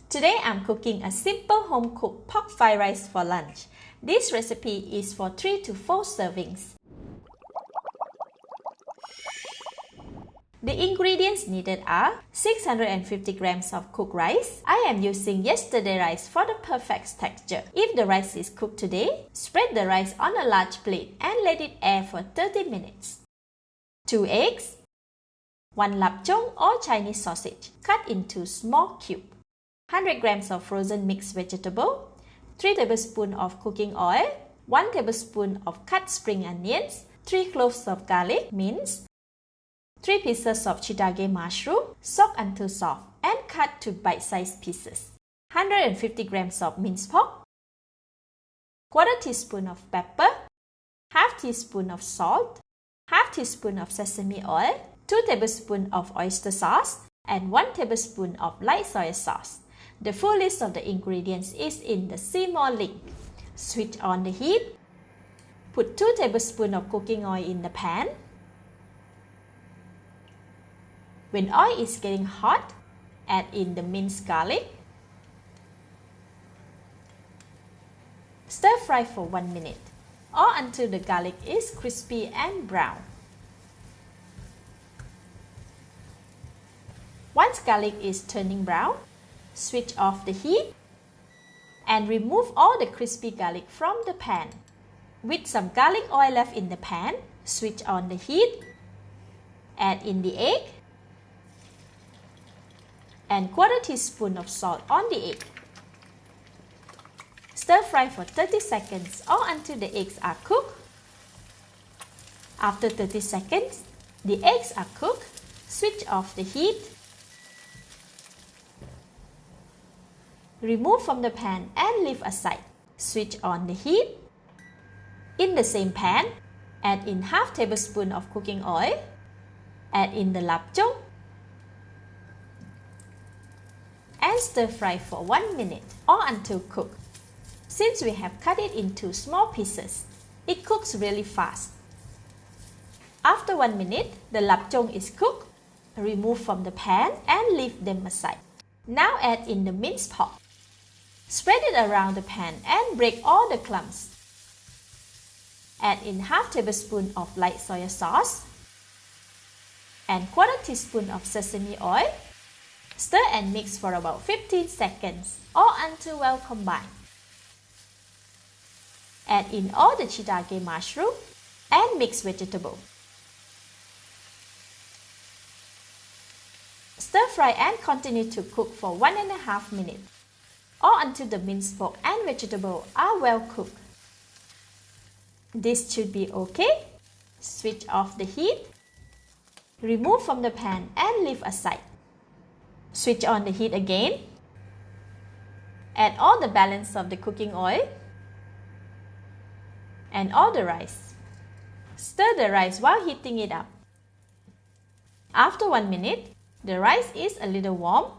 Today I'm cooking a simple home-cooked pork fried rice for lunch. This recipe is for 3 to 4 servings. The ingredients needed are 650 grams of cooked rice. I am using yesterday rice for the perfect texture. If the rice is cooked today, spread the rice on a large plate and let it air for 30 minutes. 2 eggs, 1 lapchong or Chinese sausage cut into small cubes, 100 grams of frozen mixed vegetable, 3 tablespoons of cooking oil, 1 tablespoon of cut spring onions, 3 cloves of garlic minced, 3 pieces of shiitake mushroom soaked until soft and cut to bite-sized pieces, 150 grams of minced pork, quarter teaspoon of pepper, half teaspoon of salt, half teaspoon of sesame oil, 2 tablespoons of oyster sauce, and 1 tablespoon of light soy sauce. The full list of the ingredients is in the See More link. Switch on the heat. Put 2 tablespoons of cooking oil in the pan. When oil is getting hot, add in the minced garlic. Stir fry for 1 minute or until the garlic is crispy and brown. Once garlic is turning brown, switch off the heat and remove all the crispy garlic from the pan. With some garlic oil left in the pan, switch on the heat, add in the egg and quarter teaspoon of salt on the egg. Stir fry for 30 seconds or until the eggs are cooked. After 30 seconds, the eggs are cooked, switch off the heat. Remove from the pan and leave aside. Switch on the heat. In the same pan, add in half tablespoon of cooking oil. Add in the lapchong and stir fry for 1 minute or until cooked. Since we have cut it into small pieces, it cooks really fast. After 1 minute, the lapchong is cooked. Remove from the pan and leave them aside. Now add in the minced pork. Spread it around the pan and break all the clumps. Add in half tablespoon of light soy sauce and quarter teaspoon of sesame oil. Stir and mix for about 15 seconds or until well combined. Add in all the shiitake mushroom and mixed vegetable. Stir fry and continue to cook for 1.5 minutes or until the minced pork and vegetable are well cooked. This should be okay. Switch off the heat. Remove from the pan and leave aside. Switch on the heat again. Add all the balance of the cooking oil and all the rice. Stir the rice while heating it up. After 1 minute, the rice is a little warm.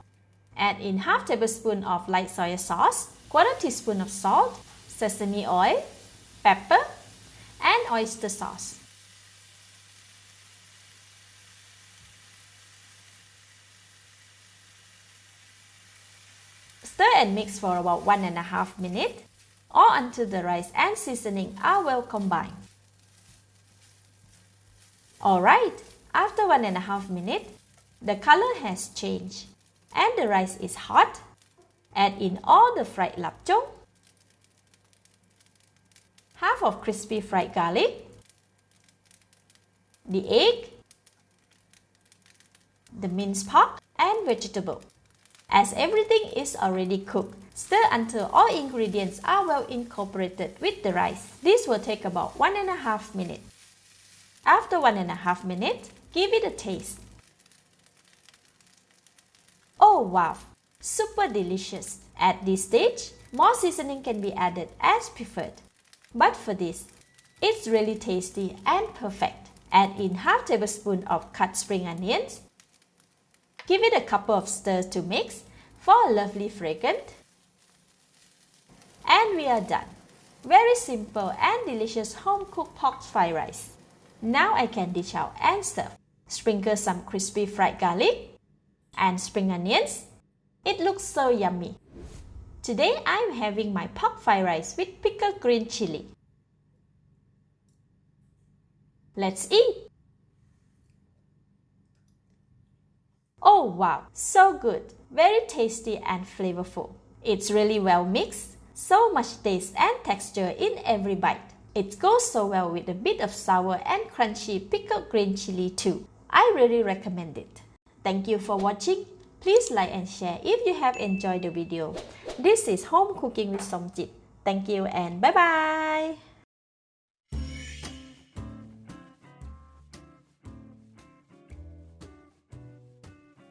Add in half tablespoon of light soy sauce, quarter teaspoon of salt, sesame oil, pepper, and oyster sauce. Stir and mix for about 1.5 minutes or until the rice and seasoning are well combined. Alright, after 1.5 minutes, the color has changed and the rice is hot. Add in all the fried lapchong, half of crispy fried garlic, the egg, the minced pork and vegetable. As everything is already cooked, stir until all ingredients are well incorporated with the rice. This will take about 1.5 minutes. After 1.5 minutes, give it a taste. Oh wow, super delicious. At this stage, more seasoning can be added as preferred. But for this, it's really tasty and perfect. Add in half tablespoon of cut spring onions. Give it a couple of stirs to mix for a lovely fragrance. And we are done. Very simple and delicious home-cooked pork fried rice. Now I can dish out and serve. Sprinkle some crispy fried garlic and spring onions. It looks so yummy. Today I'm having my pork fried rice with pickled green chili. Let's eat! Oh wow, so good! Very tasty and flavorful. It's really well mixed, so much taste and texture in every bite. It goes so well with a bit of sour and crunchy pickled green chili too. I really recommend it. Thank you for watching. Please like and share if you have enjoyed the video. This is Home Cooking with Somjit. Thank you and bye bye!